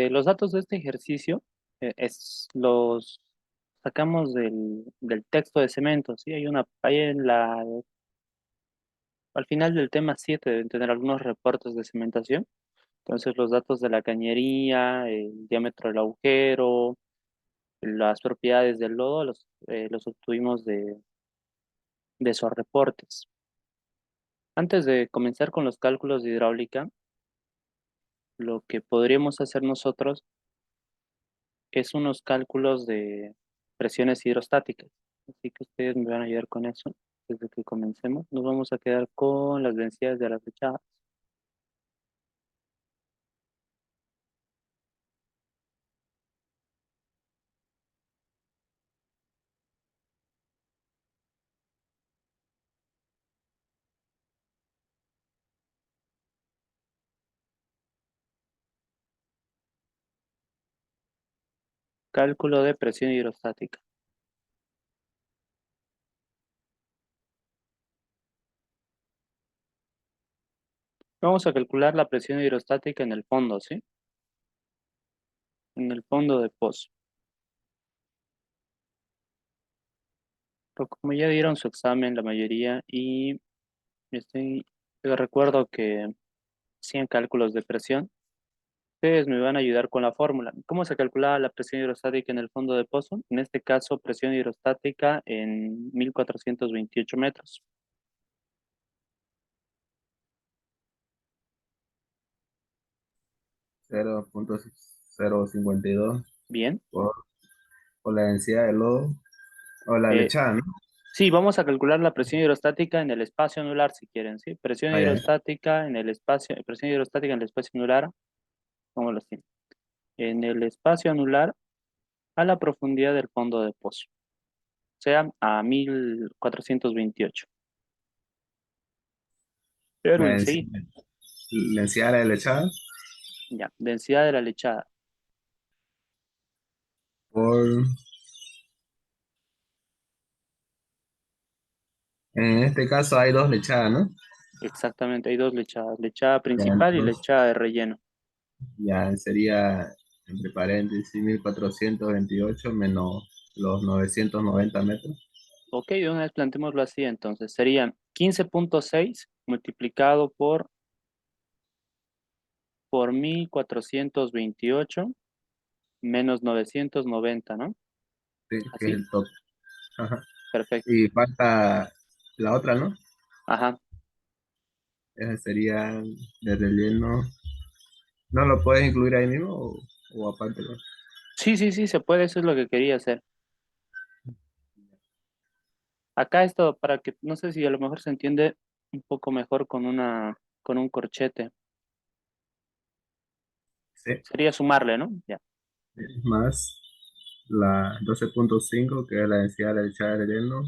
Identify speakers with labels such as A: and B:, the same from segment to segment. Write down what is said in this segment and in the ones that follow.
A: Los datos de este ejercicio los sacamos del texto de cemento, ¿sí? Al final del tema 7 deben tener algunos reportes de cementación. Entonces, los datos de la cañería, el diámetro del agujero, las propiedades del lodo, los obtuvimos de esos reportes. Antes de comenzar con los cálculos de hidráulica, lo que podríamos hacer nosotros es unos cálculos de presiones hidrostáticas. Así que ustedes me van a ayudar con eso. Desde que comencemos, nos vamos a quedar con las densidades de las flechadas. Cálculo de presión hidrostática. Vamos a calcular la presión hidrostática en el fondo, ¿sí? En el fondo de pozo. Pero como ya dieron su examen la mayoría y yo recuerdo que hacían cálculos de presión, ustedes me van a ayudar con la fórmula. ¿Cómo se calculaba la presión hidrostática en el fondo de pozo? En este caso, presión hidrostática en 1428 metros.
B: 0.052
A: Bien.
B: por, por la densidad de lodo o la
A: Eh,
B: lechada, ¿no?
A: sí, vamos a calcular la presión hidrostática en el espacio anular si quieren, ¿sí?
B: Ah, ya.
A: Presión hidrostática en el espacio anular, ¿cómo lo tienen? En el espacio anular a la profundidad del fondo de pozo, o sea, a 1428.
B: La
A: Erwin, sí,
B: densidad de la lechada
A: ya. Densidad de la lechada.
B: por, en este caso hay dos lechadas, ¿no?
A: Exactamente, hay dos lechadas, lechada
B: Ya,
A: principal y
B: entonces,
A: lechada de relleno.
B: ya sería, entre paréntesis, 1428 menos los 990 metros.
A: Ok, de una vez planteémoslo así, entonces serían 15,6 multiplicado por 1428 menos 990, ¿no?
B: Sí, que es
A: Así,
B: el tope. Ajá.
A: perfecto.
B: Y falta la otra, ¿no?
A: Ajá.
B: Esa sería de relleno. ¿No lo puedes incluir ahí mismo o aparte, ¿no?
A: Sí, sí, sí, se puede, eso es lo que quería hacer. Acá esto, para que, no sé si a lo mejor se entiende un poco mejor con un corchete.
B: Sí.
A: Sería sumarle, ¿no? Ya,
B: Más la 12.5 que es la densidad de lechada de relleno,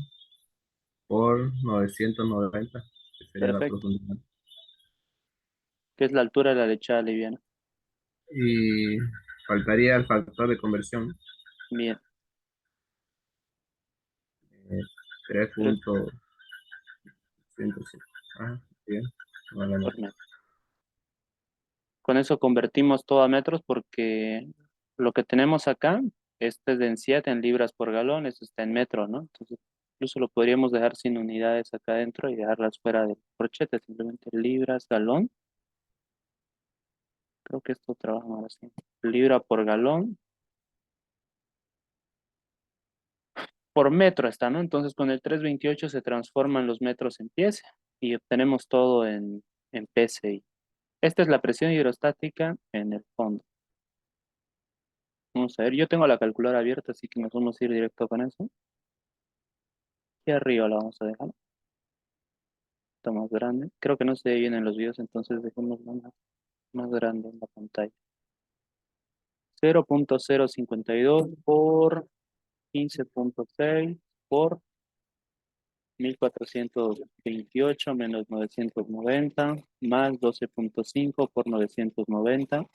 B: por 990 que sería la
A: perfecto.
B: profundidad.
A: Que es la altura de la lechada liviana.
B: Y faltaría el factor de conversión,
A: Bien. 3
B: 3.105. Ah, bien. Vale, no.
A: por metro. Con eso convertimos todo a metros porque lo que tenemos acá, esta es densidad en libras por galón, esto está en metros, ¿no? Entonces, incluso lo podríamos dejar sin unidades acá adentro y dejarlas fuera del corchete, simplemente libras, galón. Creo que esto trabaja más así. Libra por galón, por metro está, ¿no? Entonces, con el 328 se transforman los metros en pies y obtenemos todo en PSI. Esta es la presión hidrostática en el fondo. Vamos a ver, yo tengo la calculadora abierta, así que nos vamos a ir directo con eso. Y arriba la vamos a dejar, está más grande. Creo que no se ve bien en los videos, entonces dejémosla más grande en la pantalla. 0,052 por 15,6 por 1428 menos 990 más 12,5 por 90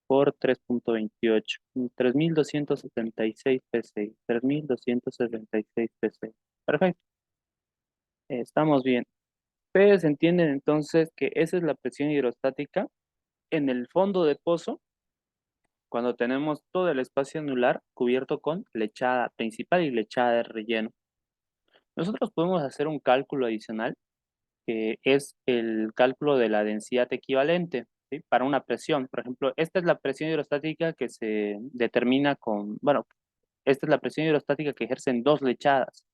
A: por 3,28. 3276 PSI. 3276 PSI. Perfecto. Estamos bien. Ustedes entienden entonces que esa es la presión hidrostática en el fondo de pozo cuando tenemos todo el espacio anular cubierto con lechada principal y lechada de relleno. Nosotros podemos hacer un cálculo adicional que es el cálculo de la densidad equivalente, ¿sí? Para una presión. Por ejemplo, esta es la presión hidrostática que se determina con, bueno, esta es la presión hidrostática que ejercen dos lechadas.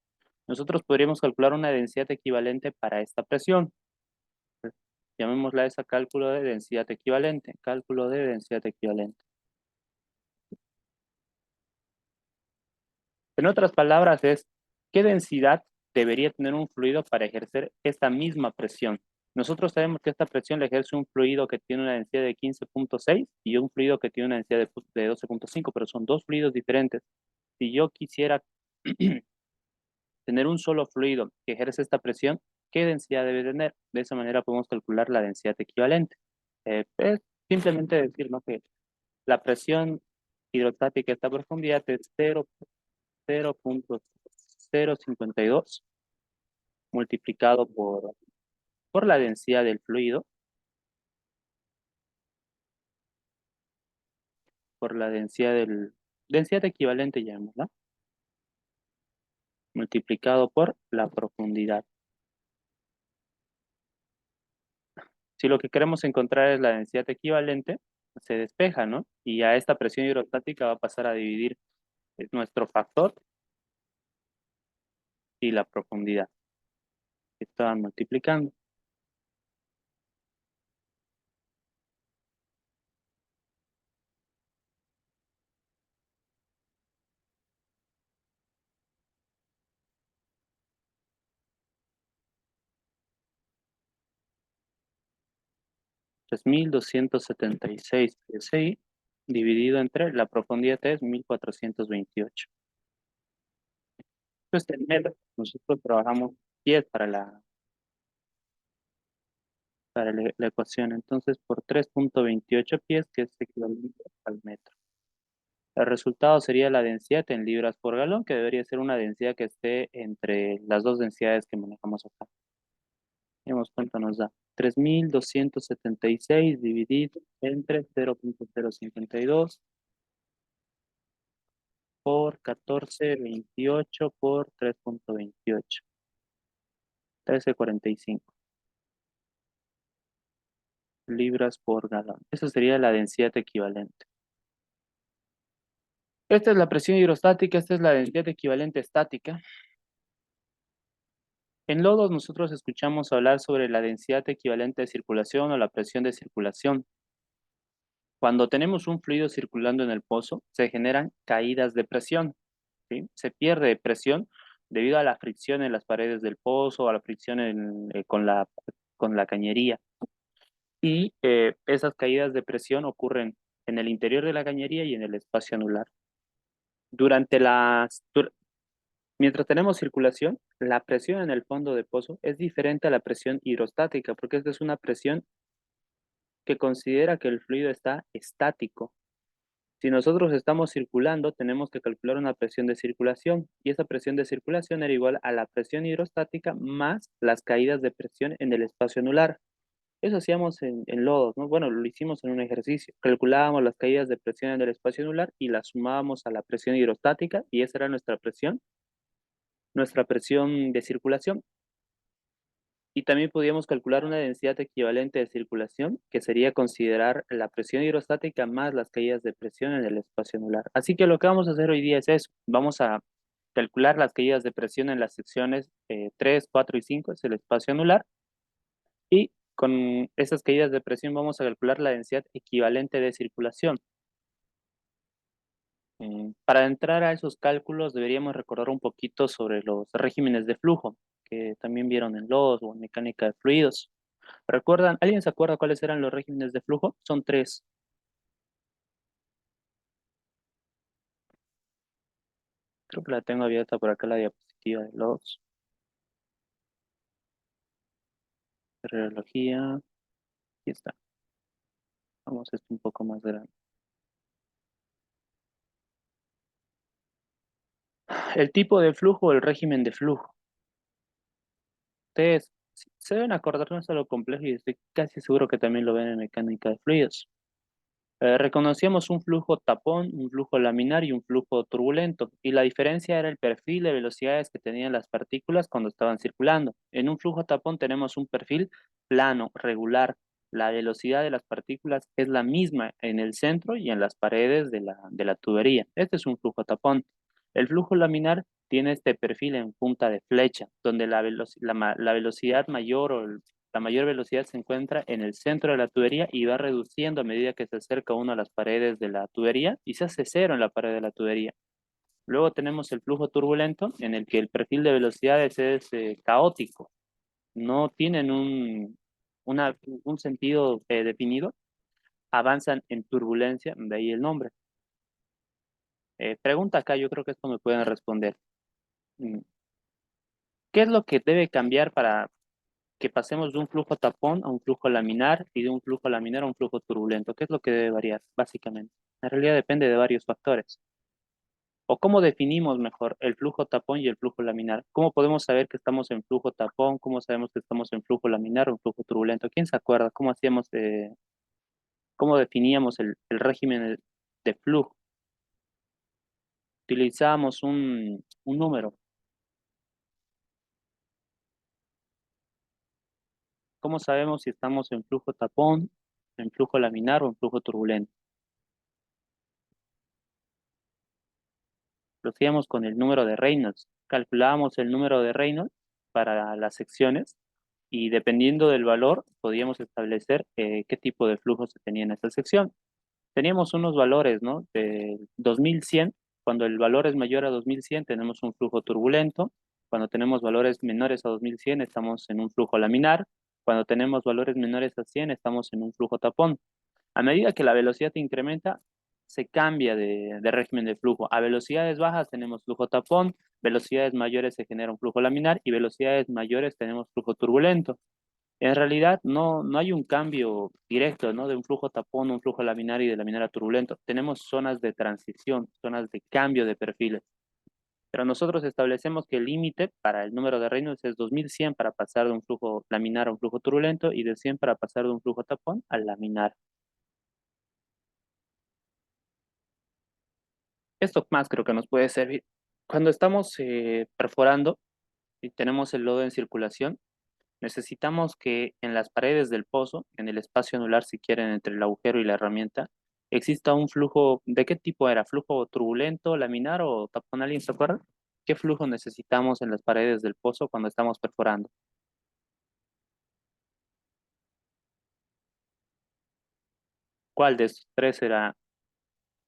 A: Nosotros podríamos calcular una densidad equivalente para esta presión. Llamémosla a esa cálculo de densidad equivalente. Cálculo de densidad equivalente. En otras palabras, es qué densidad debería tener un fluido para ejercer esta misma presión. Nosotros sabemos que esta presión le ejerce un fluido que tiene una densidad de 15,6 y un fluido que tiene una densidad de 12,5, pero son dos fluidos diferentes. Si yo quisiera tener un solo fluido que ejerce esta presión, ¿qué densidad debe tener? De esa manera podemos calcular la densidad equivalente. Es simplemente decir, ¿no? Que la presión hidrostática a esta profundidad es 0,052 multiplicado por la densidad del fluido, por la densidad equivalente, llamémosla, multiplicado por la profundidad. Si lo que queremos encontrar es la densidad equivalente, se despeja, ¿no? Y a esta presión hidrostática va a pasar a dividir nuestro factor y la profundidad que estaban multiplicando. Entonces, 1276 psi dividido entre la profundidad es 1428. Entonces, en metros, nosotros trabajamos pies para la ecuación. Entonces, por 3,28 pies, que es equivalente al metro. El resultado sería la densidad en libras por galón, que debería ser una densidad que esté entre las dos densidades que manejamos acá. Veamos cuánto nos da. 3276 dividido entre 0,052 por 1428 por 3,28. 13,45 libras por galón. Esa sería la densidad equivalente. Esta es la presión hidrostática, esta es la densidad equivalente estática. En lodos nosotros escuchamos hablar sobre la densidad equivalente de circulación o la presión de circulación. Cuando tenemos un fluido circulando en el pozo, se generan caídas de presión, ¿sí? Se pierde presión debido a la fricción en las paredes del pozo, a la fricción con la cañería. Y esas caídas de presión ocurren en el interior de la cañería y en el espacio anular. Durante las, dur- Mientras tenemos circulación, la presión en el fondo de pozo es diferente a la presión hidrostática, porque esta es una presión que considera que el fluido está estático. Si nosotros estamos circulando, tenemos que calcular una presión de circulación, y esa presión de circulación era igual a la presión hidrostática más las caídas de presión en el espacio anular. Eso hacíamos en lodos, ¿no? Bueno, lo hicimos en un ejercicio. Calculábamos las caídas de presión en el espacio anular y las sumábamos a la presión hidrostática, y esa era nuestra presión de circulación. Y también podíamos calcular una densidad equivalente de circulación, que sería considerar la presión hidrostática más las caídas de presión en el espacio anular. Así que lo que vamos a hacer hoy día es eso. Vamos a calcular las caídas de presión en las secciones 3, 4 y 5, es el espacio anular. Y con esas caídas de presión vamos a calcular la densidad equivalente de circulación. Para entrar a esos cálculos deberíamos recordar un poquito sobre los regímenes de flujo, que también vieron en LOS o en mecánica de fluidos. ¿Recuerdan? ¿Alguien se acuerda cuáles eran los regímenes de flujo? Son tres. Creo que la tengo abierta por acá la diapositiva de los de radiología. Aquí está. Vamos a esto un poco más grande. El tipo de flujo o el régimen de flujo. Ustedes Se deben acordarnos de lo complejo y estoy casi seguro que también lo ven en mecánica de fluidos. Reconocíamos un flujo tapón, un flujo laminar y un flujo turbulento, y la diferencia era el perfil de velocidades que tenían las partículas cuando estaban circulando. En un flujo tapón tenemos un perfil plano, regular. La velocidad de las partículas es la misma en el centro y en las paredes de la tubería. Este es un flujo tapón. El flujo laminar tiene este perfil en punta de flecha, donde la velocidad mayor o la mayor velocidad se encuentra en el centro de la tubería y va reduciendo a medida que se acerca uno a las paredes de la tubería y se hace cero en la pared de la tubería. Luego tenemos el flujo turbulento, en el que el perfil de velocidades es caótico, no tienen un sentido definido, avanzan en turbulencia, de ahí el nombre. Pregunta acá, yo creo que esto me pueden responder. Mm, ¿Qué es lo que debe cambiar para que pasemos de un flujo tapón a un flujo laminar y de un flujo laminar a un flujo turbulento? ¿Qué es lo que debe variar, básicamente? En realidad depende de varios factores. ¿O cómo definimos mejor el flujo tapón y el flujo laminar? ¿Cómo podemos saber que estamos en flujo tapón? ¿Cómo sabemos que estamos en flujo laminar o en flujo turbulento? ¿Quién se acuerda? ¿Cómo hacíamos, cómo definíamos el régimen de flujo? Utilizábamos un número. ¿Cómo sabemos si estamos en flujo tapón, en flujo laminar o en flujo turbulento? Lo hacíamos con el número de Reynolds. Calculábamos el número de Reynolds para las secciones y dependiendo del valor podíamos establecer qué tipo de flujo se tenía en esa sección. Teníamos unos valores, ¿no? De 2100, cuando el valor es mayor a 2100 tenemos un flujo turbulento, cuando tenemos valores menores a 2100 estamos en un flujo laminar, cuando tenemos valores menores a 100 estamos en un flujo tapón. A medida que la velocidad incrementa, se cambia de régimen de flujo. A velocidades bajas tenemos flujo tapón, velocidades mayores se genera un flujo laminar y velocidades mayores tenemos flujo turbulento. En realidad no hay un cambio directo, ¿no? De un flujo tapón a un flujo laminar y de laminar a turbulento. Tenemos zonas de transición, zonas de cambio de perfiles. Pero nosotros establecemos que el límite para el número de Reynolds es 2100 para pasar de un flujo laminar a un flujo turbulento y de 100 para pasar de un flujo tapón al laminar. Esto más creo que nos puede servir. Cuando estamos perforando y tenemos el lodo en circulación, necesitamos que en las paredes del pozo, en el espacio anular, si quieren, entre el agujero y la herramienta, exista un flujo. ¿De qué tipo era? ¿Flujo turbulento, laminar o tapón? ¿Alguien se acuerda? ¿Qué flujo necesitamos en las paredes del pozo cuando estamos perforando? ¿Cuál de estos tres era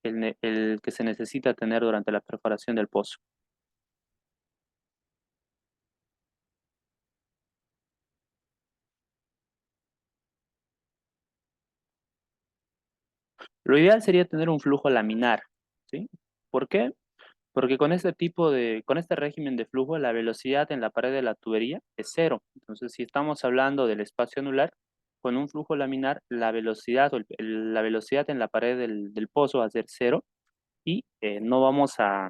A: el que se necesita tener durante la perforación del pozo? Lo ideal sería tener un flujo laminar, ¿sí? ¿Por qué? Porque con este régimen de flujo, la velocidad en la pared de la tubería es cero. Entonces, si estamos hablando del espacio anular, con un flujo laminar, la velocidad la velocidad en la pared del pozo va a ser cero y no vamos a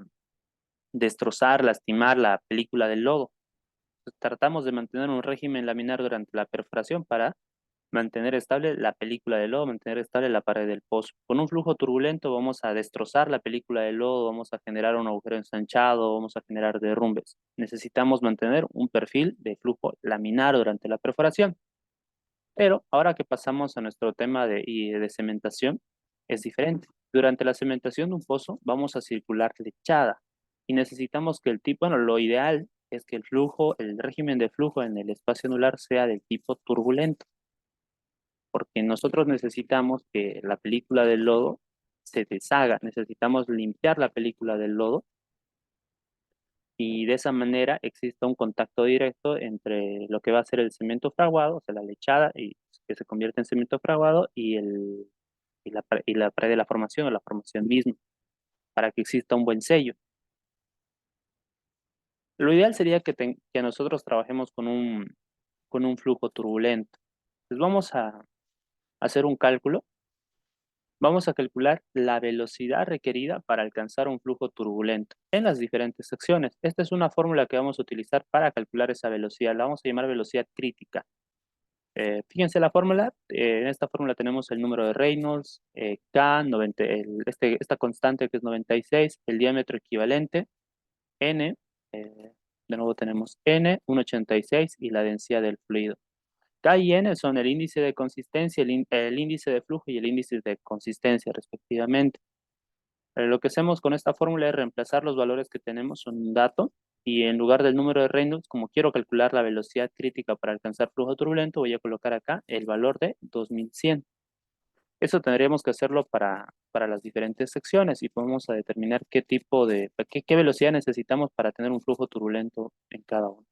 A: destrozar, lastimar la película del lodo. Entonces, tratamos de mantener un régimen laminar durante la perforación para mantener estable la película de lodo, mantener estable la pared del pozo. Con un flujo turbulento vamos a destrozar la película de lodo, vamos a generar un agujero ensanchado, vamos a generar derrumbes. Necesitamos mantener un perfil de flujo laminar durante la perforación. Pero ahora que pasamos a nuestro tema de cementación, es diferente. Durante la cementación de un pozo vamos a circular lechada y necesitamos que el tipo, bueno, lo ideal es que el flujo, el régimen de flujo en el espacio anular sea del tipo turbulento porque nosotros necesitamos que la película del lodo se deshaga, necesitamos limpiar la película del lodo y de esa manera exista un contacto directo entre lo que va a ser el cemento fraguado, o sea, la lechada, y que se convierte en cemento fraguado, y la pared de la formación o la formación misma, para que exista un buen sello. Lo ideal sería que nosotros trabajemos con un flujo turbulento. Entonces vamos a hacer un cálculo. Vamos a calcular la velocidad requerida para alcanzar un flujo turbulento en las diferentes secciones. Esta es una fórmula que vamos a utilizar para calcular esa velocidad. La vamos a llamar velocidad crítica. Fíjense la fórmula. En esta fórmula tenemos el número de Reynolds, K, 90, esta constante que es 96, el diámetro equivalente, N, de nuevo tenemos N, 1,86 y la densidad del fluido. K y N son el índice de consistencia, el índice de flujo y el índice de consistencia respectivamente. Lo que hacemos con esta fórmula es reemplazar los valores que tenemos en un dato y en lugar del número de Reynolds, como quiero calcular la velocidad crítica para alcanzar flujo turbulento, voy a colocar acá el valor de 2100. Eso tendríamos que hacerlo para las diferentes secciones y vamos a determinar qué tipo de, qué velocidad necesitamos para tener un flujo turbulento en cada uno.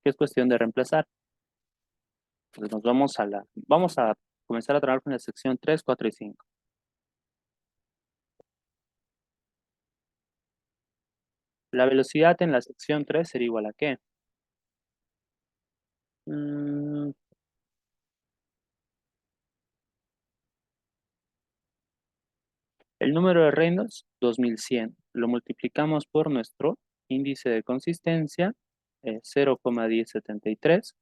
A: Que es cuestión de reemplazar. Entonces vamos a comenzar a trabajar con la sección 3, 4 y 5. La velocidad en la sección 3 sería igual a ¿qué? Mm, el número de Reynolds, 2100. Lo multiplicamos por nuestro índice de consistencia, 0,1073.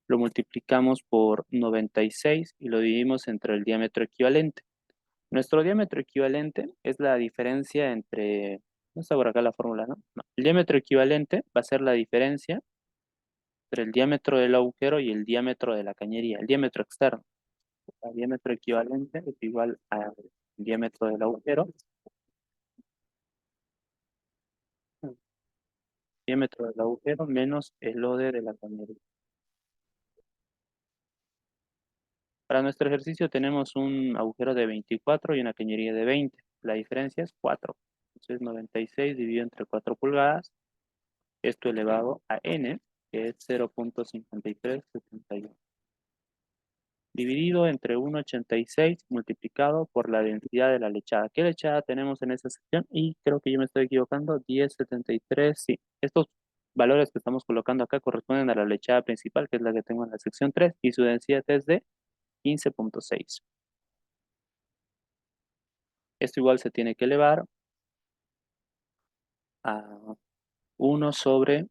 A: Lo multiplicamos por 96 y lo dividimos entre el diámetro equivalente. Nuestro diámetro equivalente es la diferencia entre... No está por acá la fórmula, ¿no? No. El diámetro equivalente va a ser la diferencia entre el diámetro del agujero y el diámetro de la cañería, el diámetro externo. El diámetro equivalente es igual al diámetro del agujero, diámetro del agujero menos el OD de la cañería. Para nuestro ejercicio tenemos un agujero de 24 y una cañería de 20. La diferencia es 4. Entonces 96 dividido entre 4 pulgadas, esto elevado a n, que es 0,5371. Dividido entre 1,86 multiplicado por la densidad de la lechada. ¿Qué lechada tenemos en esta sección? Y creo que yo me estoy equivocando, 10,73, sí. Estos valores que estamos colocando acá corresponden a la lechada principal, que es la que tengo en la sección 3, y su densidad es de 15,6. Esto igual se tiene que elevar a 1 sobre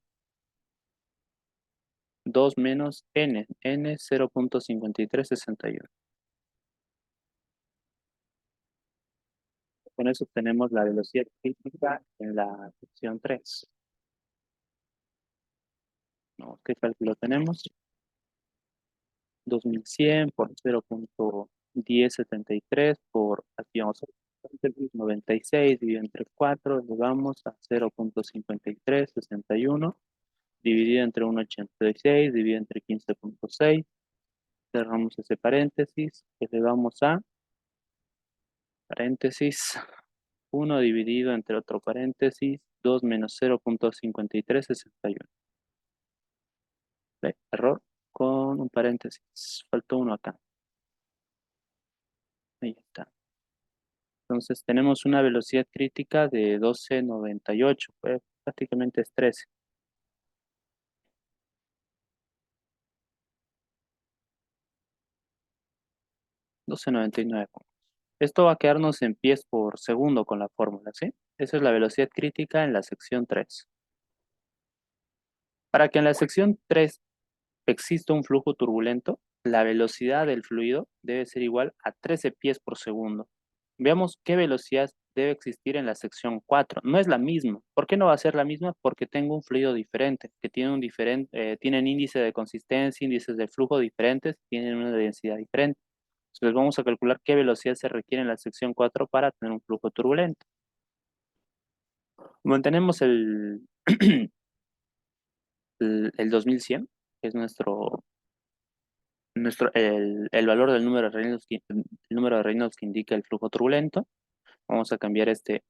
A: 2 menos n 0,5361. Con eso tenemos la velocidad crítica en la sección 3. ¿No? ¿Qué cálculo tenemos? 2100 por 0,1073 por, aquí vamos a 96 dividido entre 4, llegamos a 0,5361 dividido entre 1,86 dividido entre 15,6. Cerramos ese paréntesis, elevamos a paréntesis 1 dividido entre otro paréntesis 2 menos 0,5361. ¿Ve? Error con un paréntesis. Faltó uno acá. Ahí está. Entonces tenemos una velocidad crítica de 12,98. Pues, prácticamente es 13. 12,99. Esto va a quedarnos en pies por segundo con la fórmula, ¿sí? Esa es la velocidad crítica en la sección 3. Para que en la sección 3 exista un flujo turbulento, la velocidad del fluido debe ser igual a 13 pies por segundo. Veamos qué velocidad debe existir en la sección 4. No es la misma. ¿Por qué no va a ser la misma? Porque tengo un fluido diferente, que tiene tienen índice de consistencia, índices de flujo diferentes, tienen una densidad diferente. Entonces vamos a calcular qué velocidad se requiere en la sección 4 para tener un flujo turbulento. Mantenemos el 2100, que es el valor del número de Reynolds, el número de Reynolds que indica el flujo turbulento. Vamos a cambiar este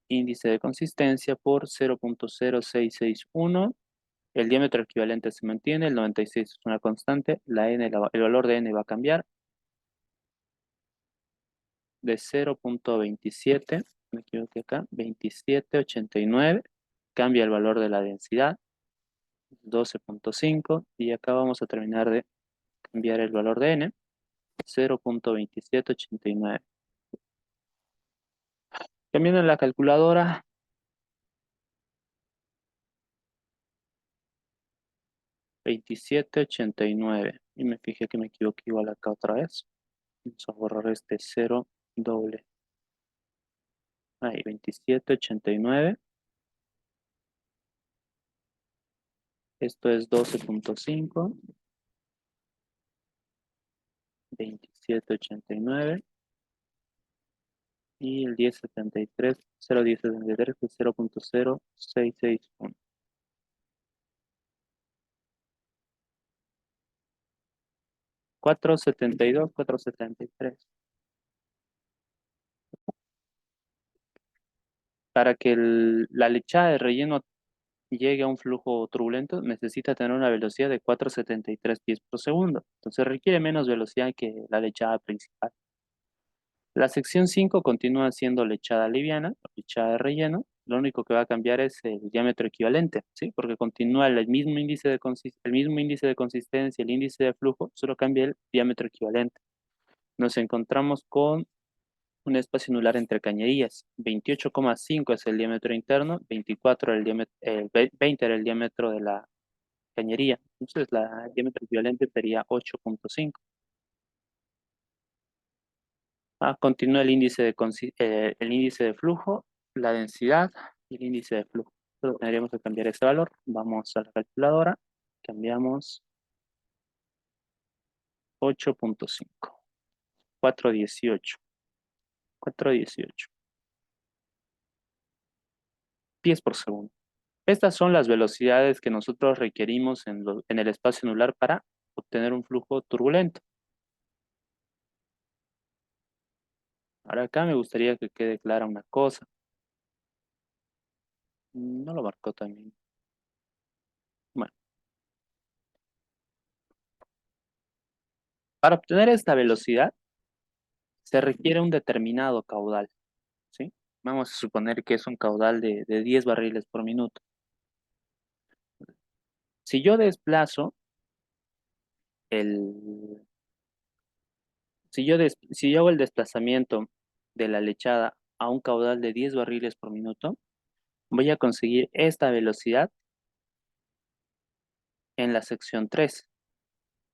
A: índice de consistencia por 0,0661. El diámetro equivalente se mantiene, el 96 es una constante, el valor de n va a cambiar de 0,27, me equivoqué acá, 2789, cambia el valor de la densidad, 12,5, y acá vamos a terminar de cambiar el valor de n, 0,2789. Cambiando en la calculadora, 27,89. Y me fijé que me equivoqué igual acá otra vez. Vamos a borrar este cero doble. Ahí, 27,89. Esto es 12,5. 27,89. Y el 10,73. 0,1073 es 0,0661. 4,72, 4,73. Para que la lechada de relleno llegue a un flujo turbulento, necesita tener una velocidad de 4,73 pies por segundo. Entonces requiere menos velocidad que la lechada principal. La sección 5 continúa siendo lechada liviana, lechada de relleno. Lo único que va a cambiar es el diámetro equivalente, ¿sí? Porque continúa el mismo índice de consistencia, el índice de flujo, solo cambia el diámetro equivalente. Nos encontramos con un espacio anular entre cañerías. 28,5 es el diámetro interno, 24 el diámetro, 20 era el diámetro de la cañería. Entonces, el diámetro equivalente sería 8,5. Continúa el índice de flujo, la densidad y el índice de flujo. Solo tendríamos que cambiar ese valor. Vamos a la calculadora. Cambiamos 8,5. 418. 418 pies por segundo. Estas son las velocidades que nosotros requerimos en el espacio anular para obtener un flujo turbulento. Ahora acá me gustaría que quede clara una cosa. No lo marcó también. Bueno, para obtener esta velocidad se requiere un determinado caudal, ¿sí? Vamos a suponer que es un caudal de 10 barriles por minuto. Si yo desplazo el, si yo hago el desplazamiento de la lechada a un caudal de 10 barriles por minuto, voy a conseguir esta velocidad en la sección 3,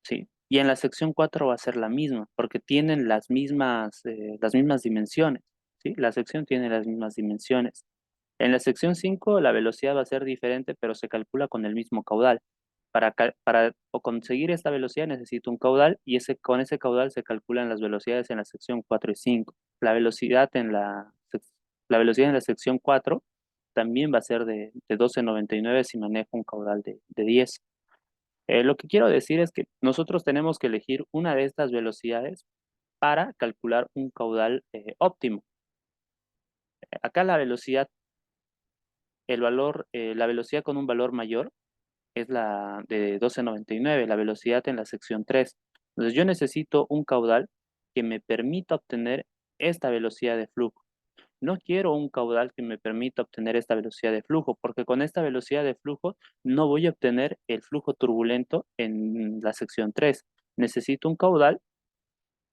A: ¿sí? Y en la sección 4 va a ser la misma, porque tienen las mismas dimensiones, ¿sí? La sección tiene las mismas dimensiones. En la sección 5 la velocidad va a ser diferente, pero se calcula con el mismo caudal. Para conseguir esta velocidad necesito un caudal y con ese caudal se calculan las velocidades en la sección 4 y 5. La velocidad la velocidad en la sección 4 también va a ser de 12,99 si manejo un caudal de 10. Lo que quiero decir es que nosotros tenemos que elegir una de estas velocidades para calcular un caudal óptimo. Acá la velocidad con un valor mayor es la de 12,99, la velocidad en la sección 3. Entonces yo necesito un caudal que me permita obtener esta velocidad de flujo. No quiero un caudal que me permita obtener esta velocidad de flujo, porque con esta velocidad de flujo no voy a obtener el flujo turbulento en la sección 3. Necesito un caudal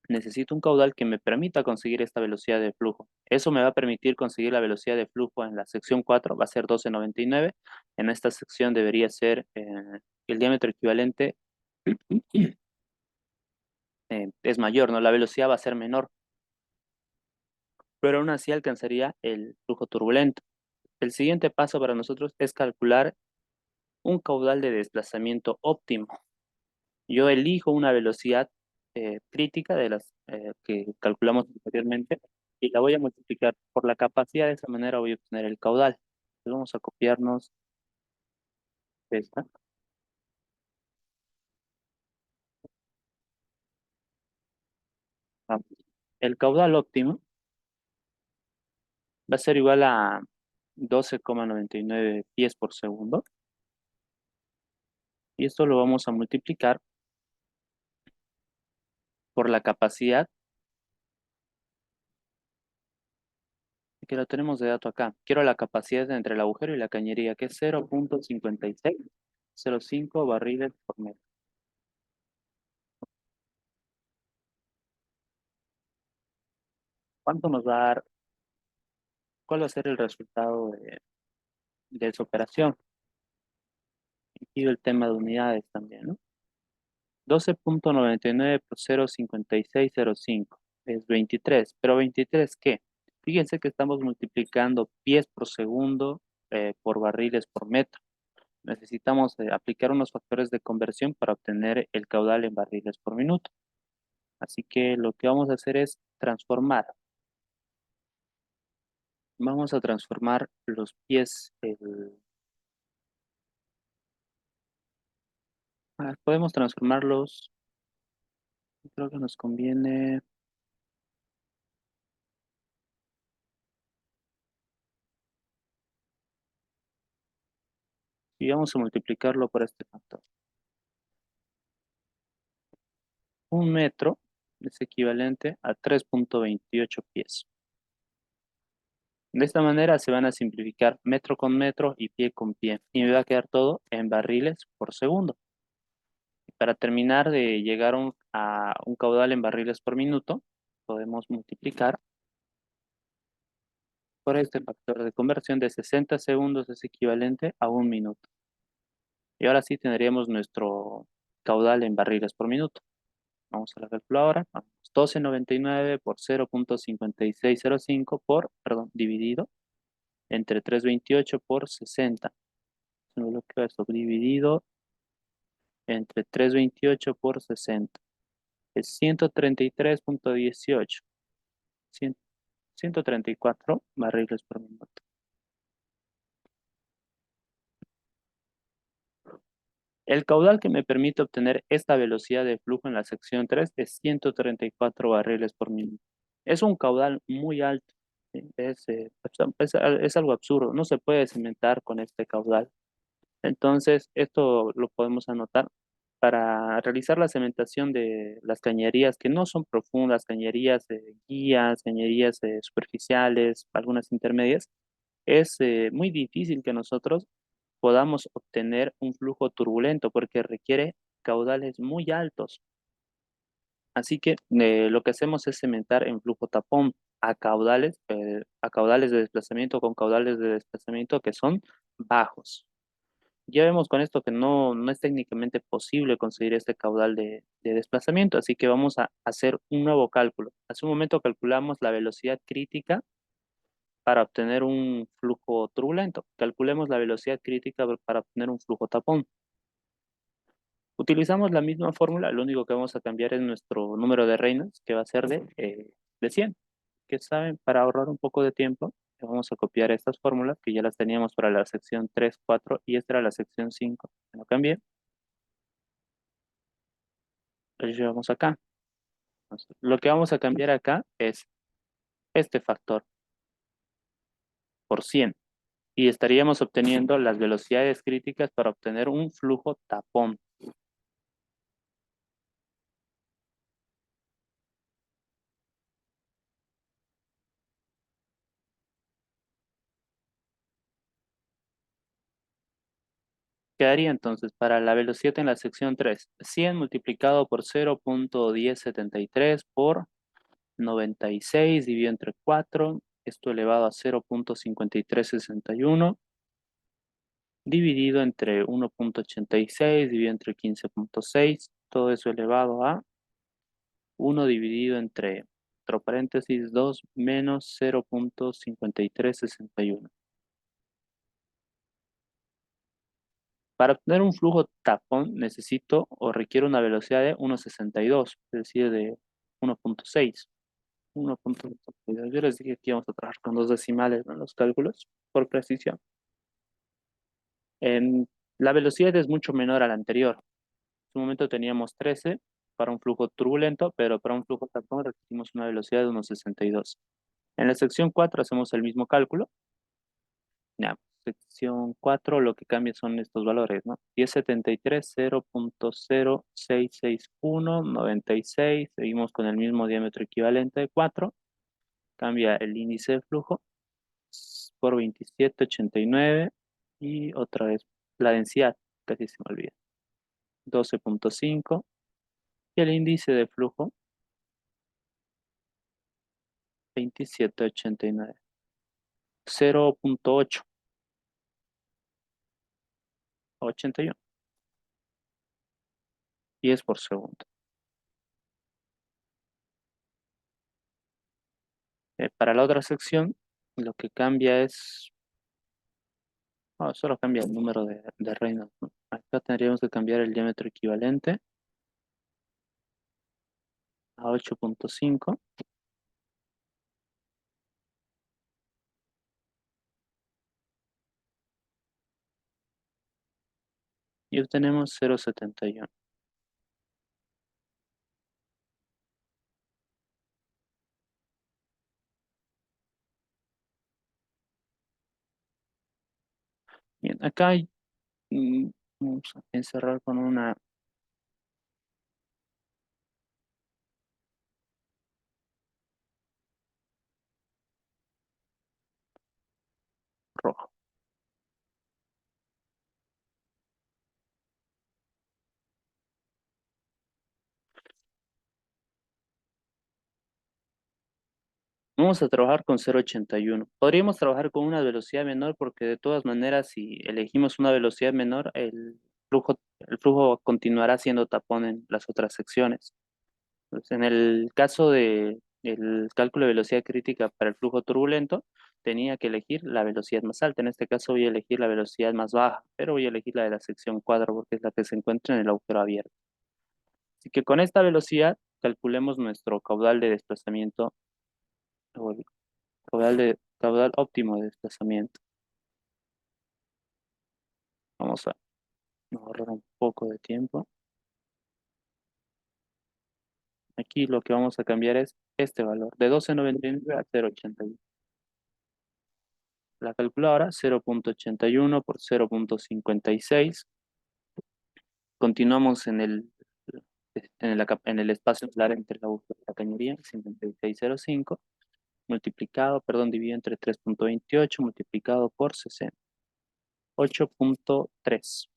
A: Necesito un caudal que me permita conseguir esta velocidad de flujo. Eso me va a permitir conseguir la velocidad de flujo en la sección 4, va a ser 12,99. En esta sección debería ser el diámetro equivalente es mayor, ¿no? La velocidad va a ser menor, pero aún así alcanzaría el flujo turbulento. El siguiente paso para nosotros es calcular un caudal de desplazamiento óptimo. Yo elijo una velocidad crítica de las que calculamos anteriormente y la voy a multiplicar por la capacidad. De esa manera voy a obtener el caudal. Entonces vamos a copiarnos esta. Ah, El caudal óptimo va a ser igual a 12,99 pies por segundo y esto lo vamos a multiplicar por la capacidad que lo tenemos de dato acá. Quiero la capacidad entre el agujero y la cañería, que es 0,5605 barriles por metro. ¿Cuánto nos va a dar? ¿Cuál va a ser el resultado de esa operación? Y el tema de unidades también, ¿no? 12.99 por 0.5605 es 23. ¿Pero 23 qué? Fíjense que estamos multiplicando pies por segundo por barriles por metro. Necesitamos aplicar unos factores de conversión para obtener el caudal en barriles por minuto. Así que lo que vamos a hacer es transformar. Vamos a transformar los pies. Podemos transformarlos. Creo que nos conviene. Y vamos a multiplicarlo por este factor. Un metro es equivalente a 3.28 pies. De esta manera se van a simplificar metro con metro y pie con pie. Y me va a quedar todo en barriles por segundo. Para terminar de llegar a un caudal en barriles por minuto, podemos multiplicar por este factor de conversión de 60 segundos es equivalente a un minuto. Y ahora sí tendríamos nuestro caudal en barriles por minuto. Vamos a la calculadora. Vamos, 12.99 por 0.5605 dividido entre 328 por 60. Se me bloqueó esto, dividido entre 328 por 60. Es 133.18. 134 barriles por minuto. El caudal que me permite obtener esta velocidad de flujo en la sección 3 es 134 barriles por minuto. Es un caudal muy alto. ¿Sí? Es algo absurdo. No se puede cimentar con este caudal. Entonces, esto lo podemos anotar para realizar la cementación de las cañerías que no son profundas, cañerías guías, cañerías superficiales, algunas intermedias. Es muy difícil que nosotros podamos obtener un flujo turbulento porque requiere caudales muy altos. Así que lo que hacemos es cementar en flujo tapón a caudales de desplazamiento con caudales de desplazamiento que son bajos. Ya vemos con esto que no es técnicamente posible conseguir este caudal de desplazamiento, así que vamos a hacer un nuevo cálculo. Hace un momento calculamos la velocidad crítica para obtener un flujo turbulento. Calculemos la velocidad crítica para obtener un flujo tapón. Utilizamos la misma fórmula, lo único que vamos a cambiar es nuestro número de Reynolds, que va a ser de 100. Que saben, para ahorrar un poco de tiempo, vamos a copiar estas fórmulas que ya las teníamos para la sección 3, 4 y esta era la sección 5. No cambié, lo llevamos acá. Entonces, lo que vamos a cambiar acá es este factor por 100 y estaríamos obteniendo las velocidades críticas para obtener un flujo tapón. Quedaría entonces para la velocidad en la sección 3, 100 multiplicado por 0.1073 por 96 dividido entre 4, esto elevado a 0.5361, dividido entre 1.86, dividido entre 15.6, todo eso elevado a 1 dividido entre paréntesis 2 menos 0.5361. Para obtener un flujo tapón necesito o requiero una velocidad de 1.62, es decir, de 1.6. 1.62. Yo les dije que íbamos a trabajar con dos decimales en los cálculos, por precisión. La velocidad es mucho menor a la anterior. En su momento teníamos 13 para un flujo turbulento, pero para un flujo tapón requerimos una velocidad de 1.62. En la sección 4 hacemos el mismo cálculo. Ya, sección 4 lo que cambia son estos valores, ¿no? 1073, 0.0661, 96. Seguimos con el mismo diámetro equivalente de 4. Cambia el índice de flujo por 27.89 y otra vez la densidad, casi se me olvida, 12.5 y el índice de flujo 27.89, 0.8, 81. pies por segundo. Para la otra sección, lo que cambia es, solo cambia el número de reinos, ¿no? Acá tendríamos que cambiar el diámetro equivalente a 8.5 y obtenemos 0.71. Bien, acá mm, vamos a encerrar con una roja. Vamos a trabajar con 0.81. Podríamos trabajar con una velocidad menor porque de todas maneras si elegimos una velocidad menor, el flujo continuará siendo tapón en las otras secciones. Pues en el caso de el cálculo de velocidad crítica para el flujo turbulento, tenía que elegir la velocidad más alta. En este caso voy a elegir la velocidad más baja, pero voy a elegir la de la sección 4 porque es la que se encuentra en el agujero abierto. Así que con esta velocidad calculemos nuestro caudal de desplazamiento o el caudal óptimo de desplazamiento. Vamos a ahorrar un poco de tiempo. Aquí lo que vamos a cambiar es este valor de 12.99 a 0.81. La calculadora 0.81 por 0.56. Continuamos en el espacio claro entre la búsqueda de la cañería, 5605, dividido entre 3.28 multiplicado por 60. 8.3.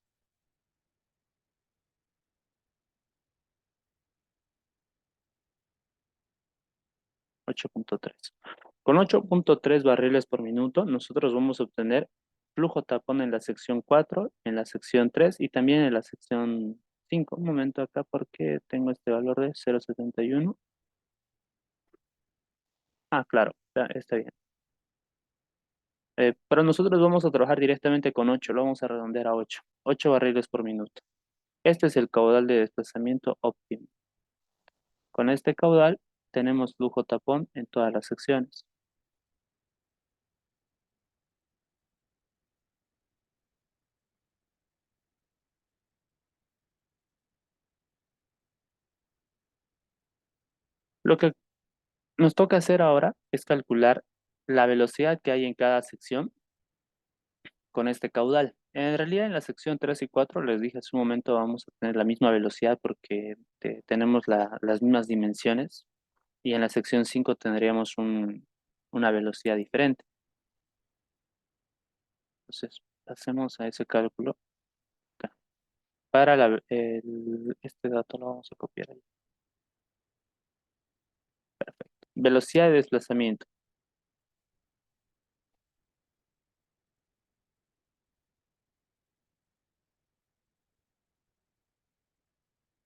A: 8.3. Con 8.3 barriles por minuto, nosotros vamos a obtener flujo tapón en la sección 4, en la sección 3 y también en la sección 5. Un momento acá porque tengo este valor de 0.71. Ah, claro, ya está bien. Pero nosotros vamos a trabajar directamente con 8, lo vamos a redondear a 8. 8 barriles por minuto. Este es el caudal de desplazamiento óptimo. Con este caudal tenemos flujo tapón en todas las secciones. Lo que nos toca hacer ahora es calcular la velocidad que hay en cada sección con este caudal. En realidad en la sección 3 y 4 les dije hace un momento vamos a tener la misma velocidad porque tenemos las mismas dimensiones y en la sección 5 tendríamos una velocidad diferente. Entonces hacemos a ese cálculo acá. Para este dato lo vamos a copiar ahí. Velocidad de desplazamiento.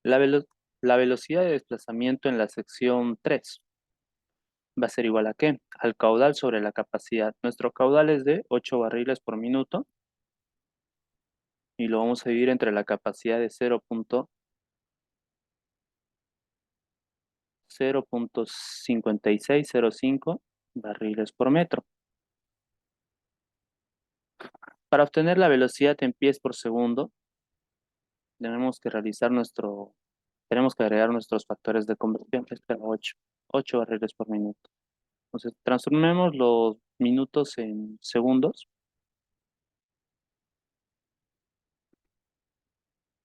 A: La, velo- la velocidad de desplazamiento en la sección 3 va a ser igual a ¿qué? Al caudal sobre la capacidad. Nuestro caudal es de 8 barriles por minuto y lo vamos a dividir entre la capacidad de 0.5605 barriles por metro. Para obtener la velocidad en pies por segundo, tenemos que tenemos que agregar nuestros factores de conversión, que es 8 barriles por minuto. Entonces, transformemos los minutos en segundos.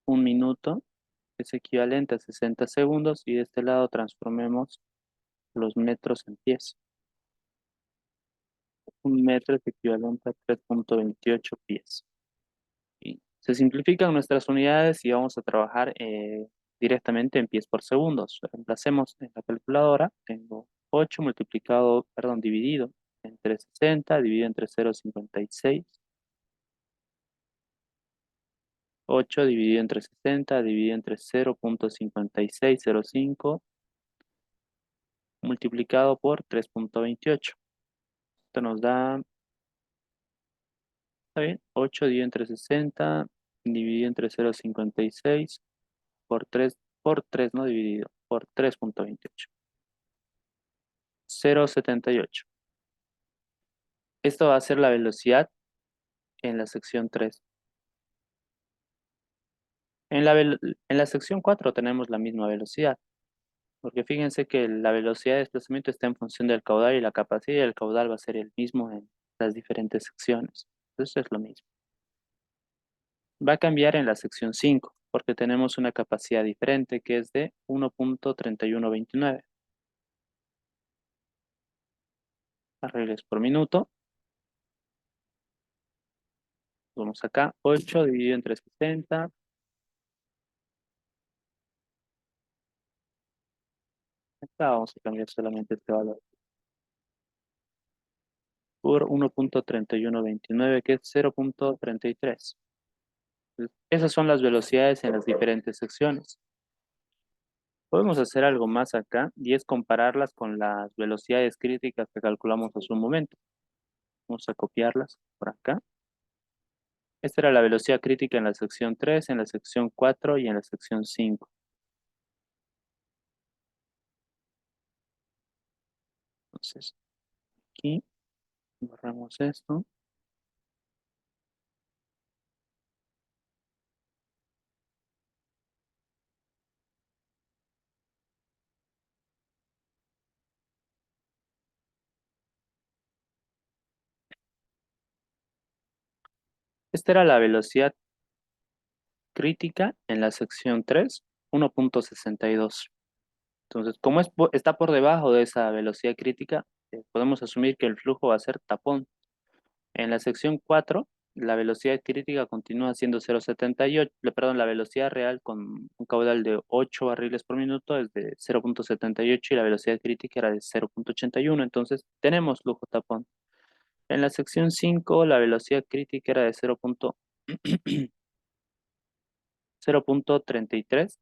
A: Un minuto es equivalente a 60 segundos y de este lado transformemos los metros en pies. Un metro es equivalente a 3.28 pies. Y se simplifican nuestras unidades y vamos a trabajar directamente en pies por segundos. Reemplacemos en la calculadora. Tengo 8 dividido entre 60, dividido entre 0.56. 8 dividido entre 60, dividido entre 0.5605, multiplicado por 3.28. Esto nos da, ¿está bien? 8 dividido entre 60, dividido entre 0.56, por 3 no dividido, por 3.28. 0.78. Esto va a ser la velocidad en la sección 3. En la sección 4 tenemos la misma velocidad, porque fíjense que la velocidad de desplazamiento está en función del caudal y la capacidad del caudal va a ser el mismo en las diferentes secciones. Entonces es lo mismo. Va a cambiar en la sección 5, porque tenemos una capacidad diferente que es de 1.3129 barriles por minuto. Vamos acá, 8 dividido entre 60. Acá vamos a cambiar solamente este valor por 1.3129, que es 0.33. Esas son las velocidades en las diferentes secciones. Podemos hacer algo más acá y es compararlas con las velocidades críticas que calculamos hace un momento. Vamos a copiarlas por acá. Esta era la velocidad crítica en la sección 3, en la sección 4 y en la sección 5. Entonces, aquí borramos esto. Esta era la velocidad crítica en la sección 3, 1.62. Entonces, como está por debajo de esa velocidad crítica, podemos asumir que el flujo va a ser tapón. En la sección 4, la velocidad crítica continúa siendo 0.78, perdón, la velocidad real con un caudal de 8 barriles por minuto es de 0.78 y la velocidad crítica era de 0.81, entonces tenemos flujo tapón. En la sección 5, la velocidad crítica era de 0.33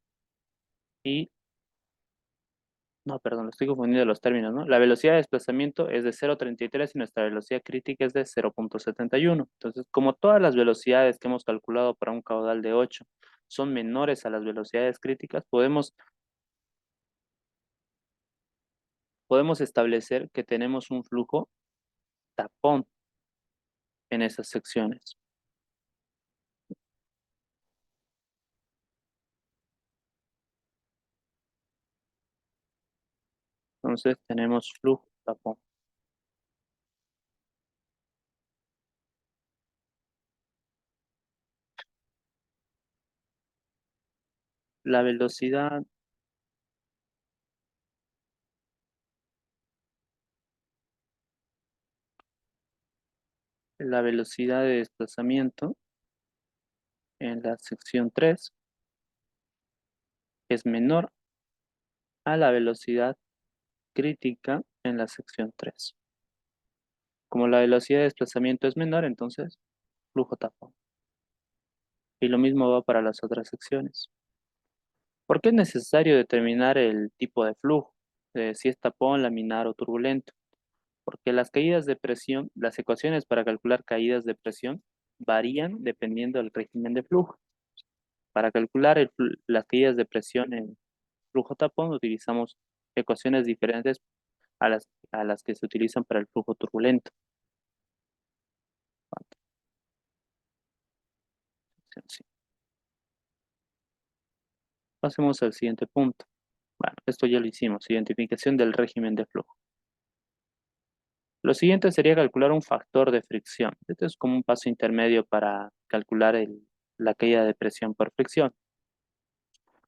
A: y no, perdón, lo estoy confundiendo los términos, ¿no? La velocidad de desplazamiento es de 0.33 y nuestra velocidad crítica es de 0.71. Entonces, como todas las velocidades que hemos calculado para un caudal de 8 son menores a las velocidades críticas, podemos establecer que tenemos un flujo tapón en esas secciones. Entonces, tenemos flujo tapón. La velocidad, la velocidad de desplazamiento en la sección 3 es menor a la velocidad crítica en la sección 3. Como la velocidad de desplazamiento es menor, entonces flujo tapón. Y lo mismo va para las otras secciones. ¿Por qué es necesario determinar el tipo de flujo? Si es tapón, laminar o turbulento. Porque las caídas de presión, las ecuaciones para calcular caídas de presión varían dependiendo del régimen de flujo. Para calcular las caídas de presión en flujo tapón utilizamos ecuaciones diferentes a las que se utilizan para el flujo turbulento. Sí. Pasemos al siguiente punto. Bueno, esto ya lo hicimos, identificación del régimen de flujo. Lo siguiente sería calcular un factor de fricción. Este es como un paso intermedio para calcular la caída de presión por fricción.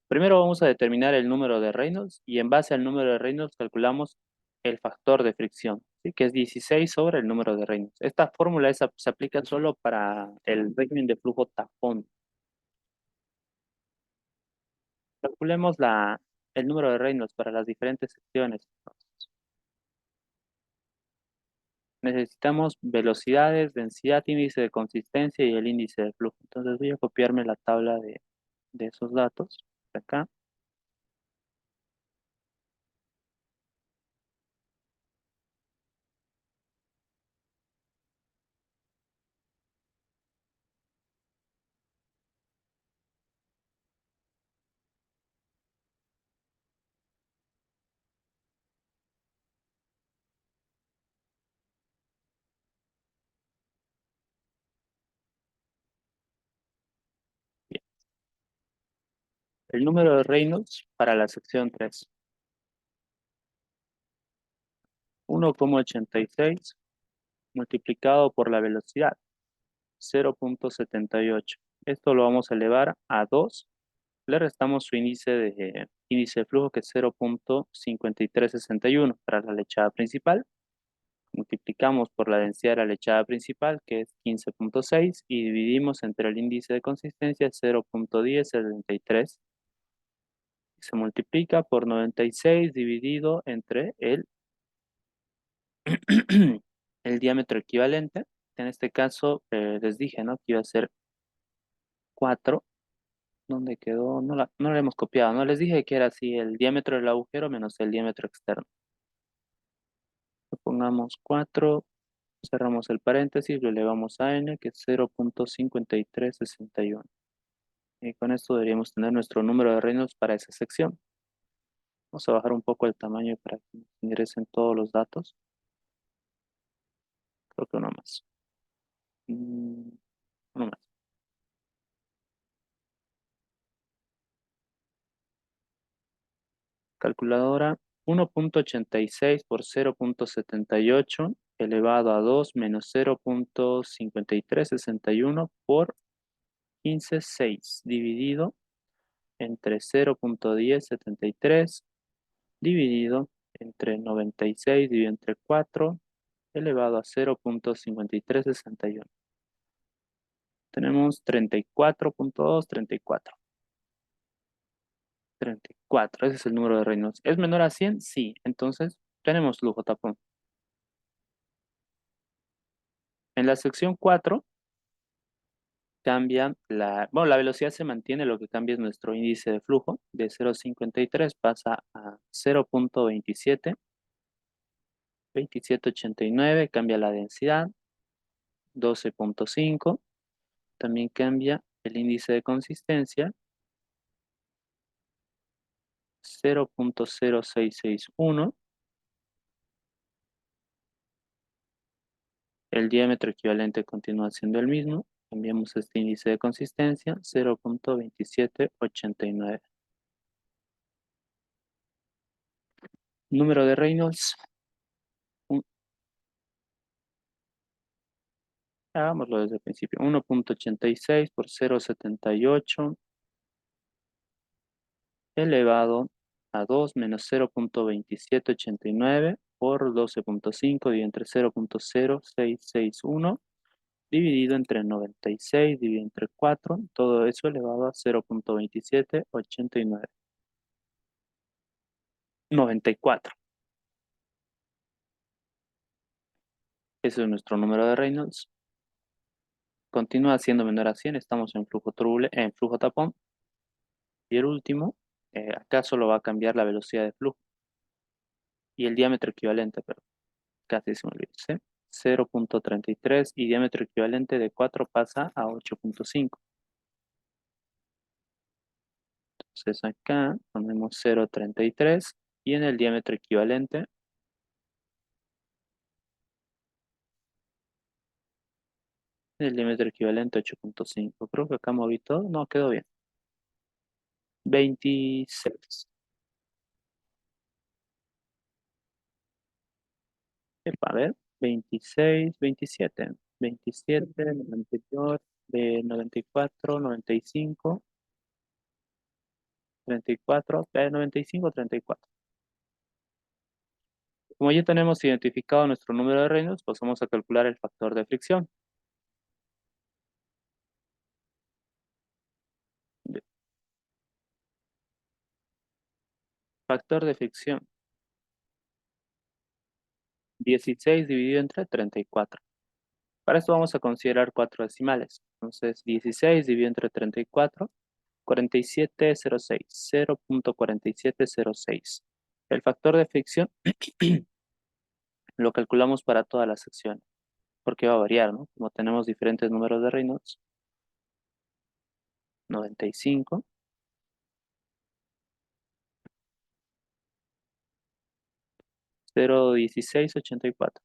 A: Primero vamos a determinar el número de Reynolds y en base al número de Reynolds calculamos el factor de fricción, ¿sí? Que es 16 sobre el número de Reynolds. Esta fórmula se aplica solo para el régimen de flujo tapón. Calculemos el número de Reynolds para las diferentes secciones. Necesitamos velocidades, densidad, índice de consistencia y el índice de flujo. Entonces voy a copiarme la tabla de esos datos acá. Bien. El número de Reynolds para la sección 3. 1,86 multiplicado por la velocidad, 0,78. Esto lo vamos a elevar a 2. Le restamos su índice de flujo, que es 0,5361 para la lechada principal. Multiplicamos por la densidad de la lechada principal, que es 15,6, y dividimos entre el índice de consistencia, 0,1073. Se multiplica por 96 dividido entre el diámetro equivalente. En este caso, les dije, ¿no?, que iba a ser 4. ¿Dónde quedó? No la hemos copiado, ¿no? Les dije que era así: el diámetro del agujero menos el diámetro externo. Le pongamos 4, cerramos el paréntesis, lo elevamos a n, que es 0,5361. Y con esto deberíamos tener nuestro número de reinos para esa sección. Vamos a bajar un poco el tamaño para que nos ingresen todos los datos. Creo que uno más. Uno más. Calculadora: 1,86 por 0,78 elevado a 2 menos 0,5361 por 15,6 dividido entre 0,1073 dividido entre 96 dividido entre 4 elevado a 0,5361. Tenemos 34,2, 34. 34, ese es el número de Reynolds. ¿Es menor a 100? Sí. Entonces tenemos flujo tapón. En la sección 4 cambia bueno, la velocidad se mantiene, lo que cambia es nuestro índice de flujo. De 0,53 pasa a 0,27, 27,89, cambia la densidad, 12,5. También cambia el índice de consistencia, 0,0661. El diámetro equivalente continúa siendo el mismo. Cambiamos este índice de consistencia, 0,2789. Número de Reynolds. un- Hagámoslo desde el principio. 1,86 por 0,78 elevado a 2 menos 0,2789 por 12,5 dividido entre 0,0661 dividido entre 96 dividido entre 4. Todo eso elevado a 0,2789. 94. Ese es nuestro número de Reynolds. Continúa siendo menor a 100. Estamos en flujo en flujo tapón. Y el último, acá solo va a cambiar la velocidad de flujo y el diámetro equivalente, pero casi se me olvidó, ¿sí? 0,33, y diámetro equivalente de 4 pasa a 8,5. Entonces acá ponemos 0,33 y en el diámetro equivalente, el diámetro equivalente 8,5. Creo que acá moví todo. No, quedó bien. 26. Epa, a ver, 26, 27. 27, el anterior, de 94, 95, 34, 95, 34. Como ya tenemos identificado nuestro número de reinos, pues vamos a calcular el factor de fricción. De- Factor de fricción. 16 dividido entre 34. Para esto vamos a considerar cuatro decimales. Entonces, 16 dividido entre 34, 4706, 0.4706. El factor de fricción lo calculamos para todas las secciones, porque va a variar, ¿no? Como tenemos diferentes números de Reynolds, 95, 0.1684.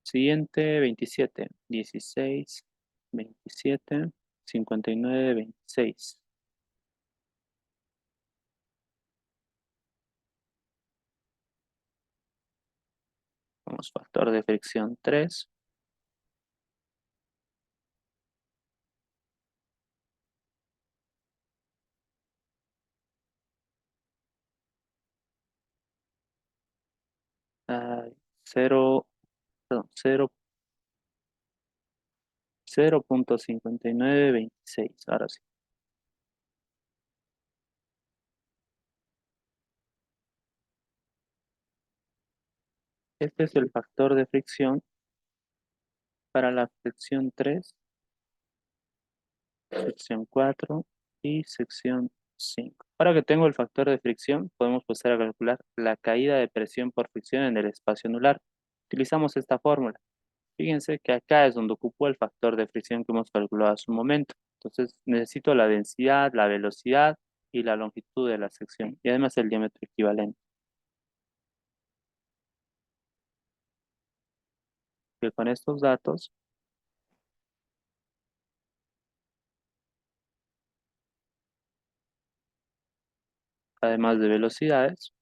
A: Siguiente, 27, 16, 27, 59, 26. Vamos, factor de fricción 3. ah, 0, perdón, 0.5926. Ahora sí. Este es el factor de fricción para la sección 3, sección 4 y sección 5. Ahora que tengo el factor de fricción, podemos pasar a calcular la caída de presión por fricción en el espacio anular. Utilizamos esta fórmula. Fíjense que acá es donde ocupó el factor de fricción que hemos calculado hace un momento. Entonces necesito la densidad, la velocidad y la longitud de la sección y además el diámetro equivalente. Que con estos datos, además de velocidades,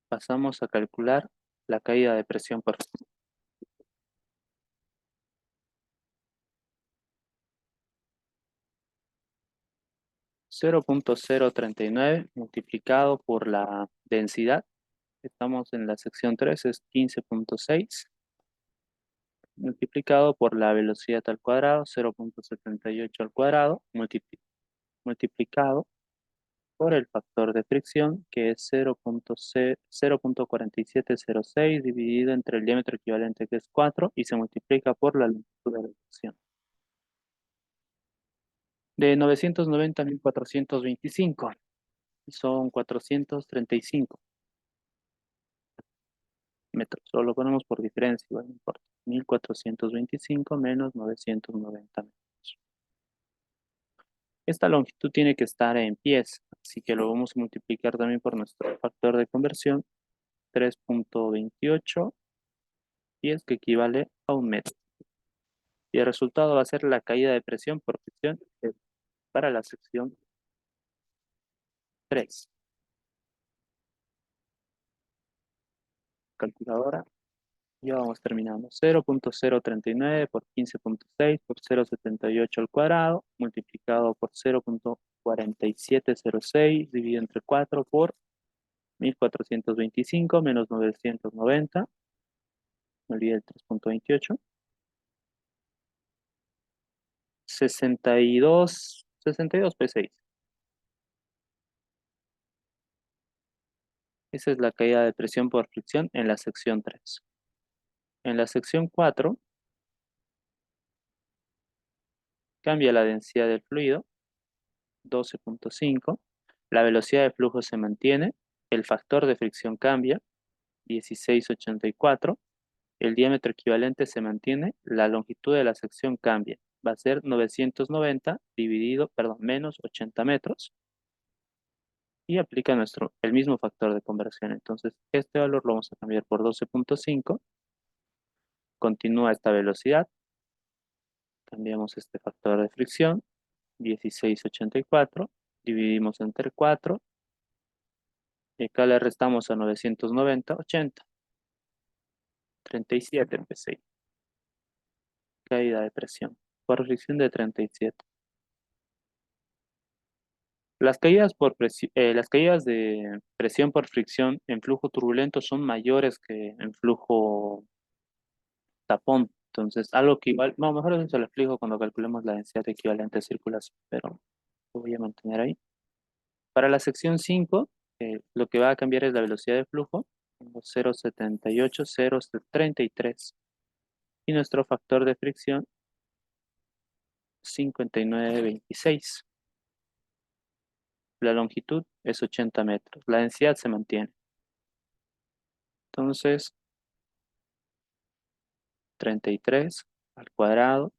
A: pasamos a calcular la caída de presión por fricción. 0.039 multiplicado por la densidad. Estamos en la sección 3, es 15.6 multiplicado por la velocidad al cuadrado, 0.78 al cuadrado, multiplicado por el factor de fricción, que es 0.4706 dividido entre el diámetro equivalente, que es 4, y se multiplica por la longitud de la sección. De 990 a 1425, son 435 metros. Solo lo ponemos por diferencia, igual no importa. 1425 menos 990 metros. Esta longitud tiene que estar en pies, así que lo vamos a multiplicar también por nuestro factor de conversión, 3.28 pies, que equivale a un metro. Y el resultado va a ser la caída de presión por fricción para la sección 3. Calculadora, ya vamos terminando. 0.039 por 15.6 por 0.78 al cuadrado, multiplicado por 0.4706 dividido entre 4 por 1425 menos 990. Me olvidé el 3.28. 62 P6. Esa es la caída de presión por fricción en la sección 3. En la sección 4 cambia la densidad del fluido, 12.5. La velocidad de flujo se mantiene. El factor de fricción cambia, 1684. El diámetro equivalente se mantiene. La longitud de la sección cambia. Va a ser 990 dividido, perdón, menos 80 metros. Y aplica el mismo factor de conversión. Entonces, este valor lo vamos a cambiar por 12.5. Continúa esta velocidad. Cambiamos este factor de fricción, 1684. Dividimos entre 4. Y acá le restamos a 990, 80. 37 empecé. Caída de presión por fricción de 37. Las caídas de presión por fricción en flujo turbulento son mayores que en flujo tapón. Entonces, algo que igual, no, mejor eso se lo explico cuando calculemos la densidad equivalente de circulación, pero lo voy a mantener ahí. Para la sección 5, lo que va a cambiar es la velocidad de flujo, 0,78, 0,33. Y nuestro factor de fricción, 59,26. La longitud es 80 metros. La densidad se mantiene. Entonces, 33 al cuadrado,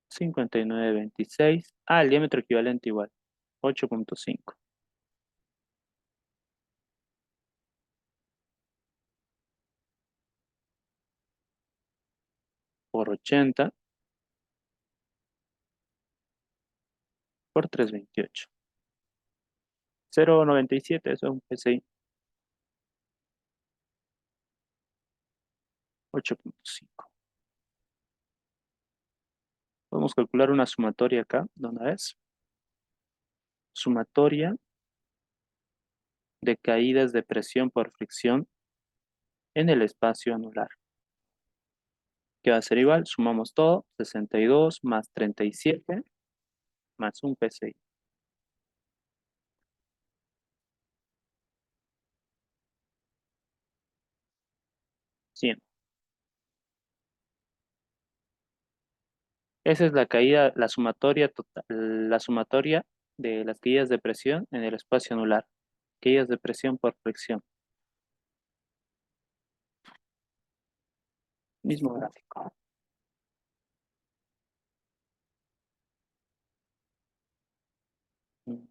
A: 59,26. Ah, el diámetro equivalente igual, 8,5 por 80 por 328. 0,97, eso es un PSI, 8,5. Podemos calcular una sumatoria acá, ¿dónde es? Sumatoria de caídas de presión por fricción en el espacio anular. Que va a ser igual, sumamos todo, 62 más 37 más un PSI. 100. Esa es la caída, la sumatoria total, la sumatoria de las caídas de presión en el espacio anular. Caídas de presión por fricción. Mismo gráfico. Mm.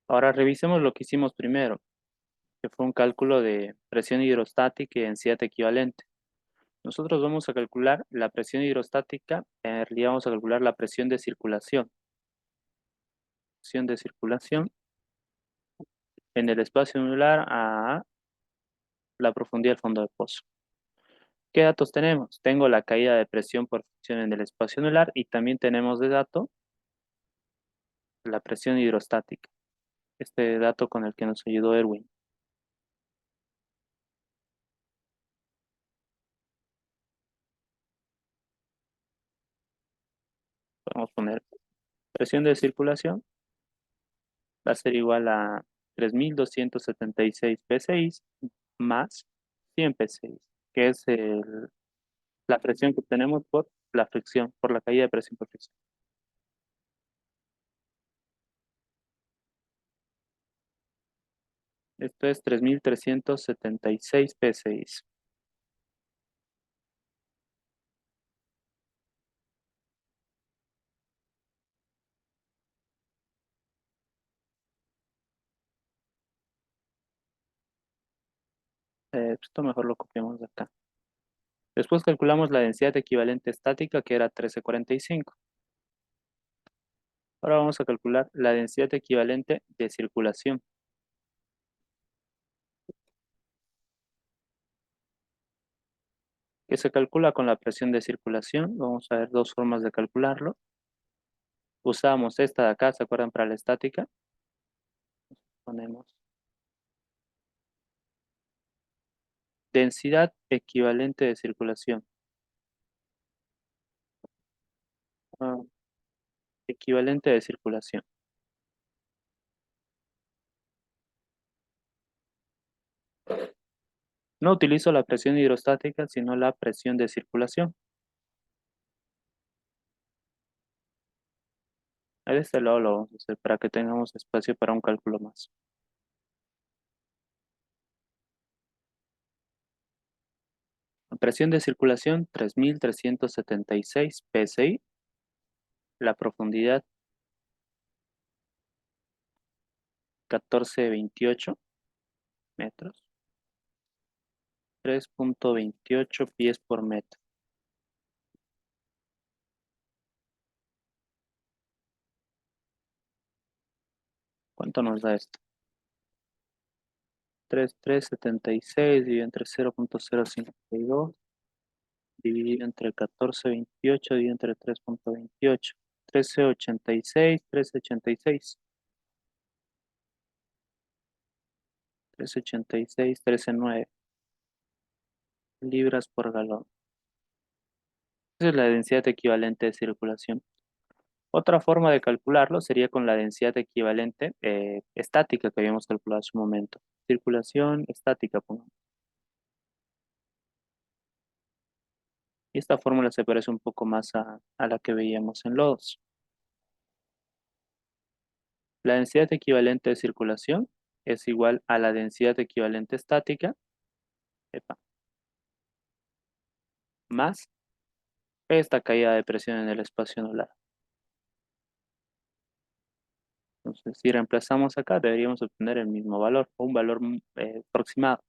A: Ahora revisemos lo que hicimos primero, que fue un cálculo de presión hidrostática y densidad equivalente. Nosotros vamos a calcular la presión hidrostática, en realidad vamos a calcular la presión de circulación. Presión de circulación en el espacio anular a la profundidad del fondo de pozo. ¿Qué datos tenemos? Tengo la caída de presión por fricción en el espacio anular y también tenemos de dato la presión hidrostática. Este dato con el que nos ayudó Erwin. Podemos poner presión de circulación, va a ser igual a 3.276 PSI más 100 PSI, que es la presión que obtenemos por la fricción, por la caída de presión por fricción. Esto es 3.376 PSI. Esto mejor lo copiamos de acá. Después calculamos la densidad equivalente estática, que era 1345. Ahora vamos a calcular la densidad equivalente de circulación, que se calcula con la presión de circulación. Vamos a ver dos formas de calcularlo. Usamos esta de acá, ¿se acuerdan? Para la estática. Ponemos densidad equivalente de circulación. Ah, equivalente de circulación. No utilizo la presión hidrostática, sino la presión de circulación. A este lado lo vamos a hacer para que tengamos espacio para un cálculo más. La presión de circulación, 3.376 PSI. La profundidad, 14,28 metros. 3,28 pies por metro. ¿Cuánto nos da esto? 3376 dividido entre 0.052 dividido entre 1428 dividido entre 3.28. 1386, 1386, 1386, 13.9 libras por galón. Esa es la densidad equivalente de circulación. Otra forma de calcularlo sería con la densidad equivalente estática que habíamos calculado hace un momento. Circulación estática, pongamos. Y esta fórmula se parece un poco más a la que veíamos en lodos. La densidad equivalente de circulación es igual a la densidad equivalente estática, epa, más esta caída de presión en el espacio anular. Entonces, si reemplazamos acá, deberíamos obtener el mismo valor, o un valor aproximado.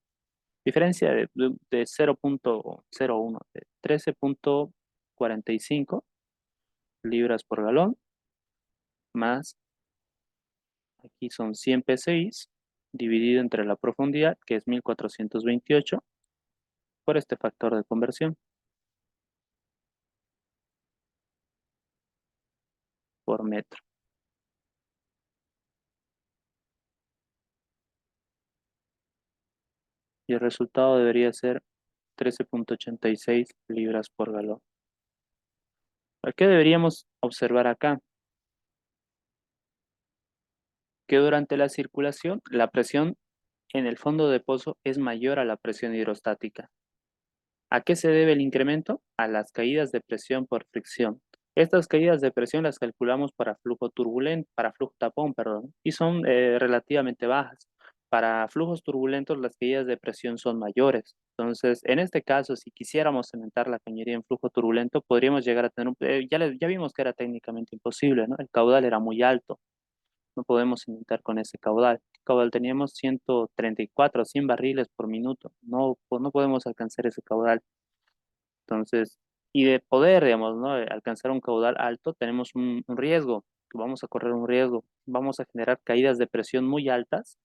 A: Diferencia de 0.01, de 13.45 libras por galón, más, aquí son 100 psi, dividido entre la profundidad, que es 1428, por este factor de conversión, por metro. Y el resultado debería ser 13.86 libras por galón. ¿Qué deberíamos observar acá? Que durante la circulación, la presión en el fondo de pozo es mayor a la presión hidrostática. ¿A qué se debe el incremento? A las caídas de presión por fricción. Estas caídas de presión las calculamos para flujo turbulento, para flujo tapón, perdón, y son relativamente bajas. Para flujos turbulentos las caídas de presión son mayores. Entonces, en este caso, si quisiéramos cementar la cañería en flujo turbulento, podríamos llegar a tener ya vimos que era técnicamente imposible, ¿no? El caudal era muy alto. No podemos cimentar con ese caudal. ¿Qué caudal teníamos? 134, 100 barriles por minuto. No, pues no podemos alcanzar ese caudal. Entonces, y de poder, digamos, ¿no? Alcanzar un caudal alto, tenemos un riesgo, que vamos a correr un riesgo, vamos a generar caídas de presión muy altas.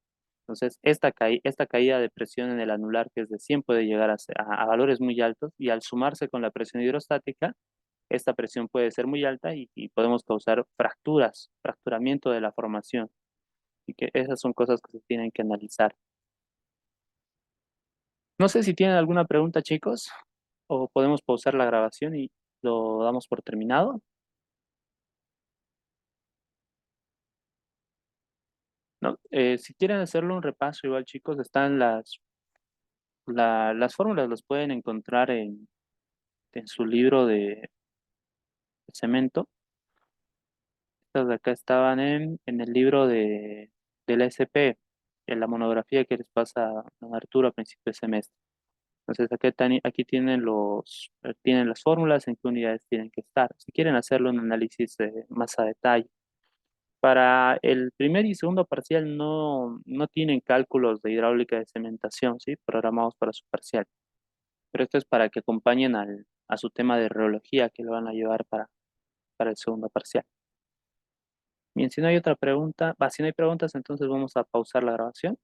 A: Entonces, esta caída de presión en el anular, que es de 100, puede llegar a valores muy altos y al sumarse con la presión hidrostática, esta presión puede ser muy alta y podemos causar fracturas, fracturamiento de la formación. Y que esas son cosas que se tienen que analizar. No sé si tienen alguna pregunta, chicos, o podemos pausar la grabación y lo damos por terminado. ¿No? Si quieren hacerle un repaso, igual, chicos, están las fórmulas, las pueden encontrar en su libro de cemento. Estas de acá estaban en el libro de la SP, en la monografía que les pasa a don Arturo a principio de semestre. Entonces, aquí tienen las fórmulas, en qué unidades tienen que estar. Si quieren hacerlo un análisis más a detalle. Para el primer y segundo parcial no tienen cálculos de hidráulica de cementación, ¿sí? Programados para su parcial. Pero esto es para que acompañen a su tema de reología que lo van a llevar para el segundo parcial. Bien, si no hay otra pregunta, si no hay preguntas, entonces vamos a pausar la grabación.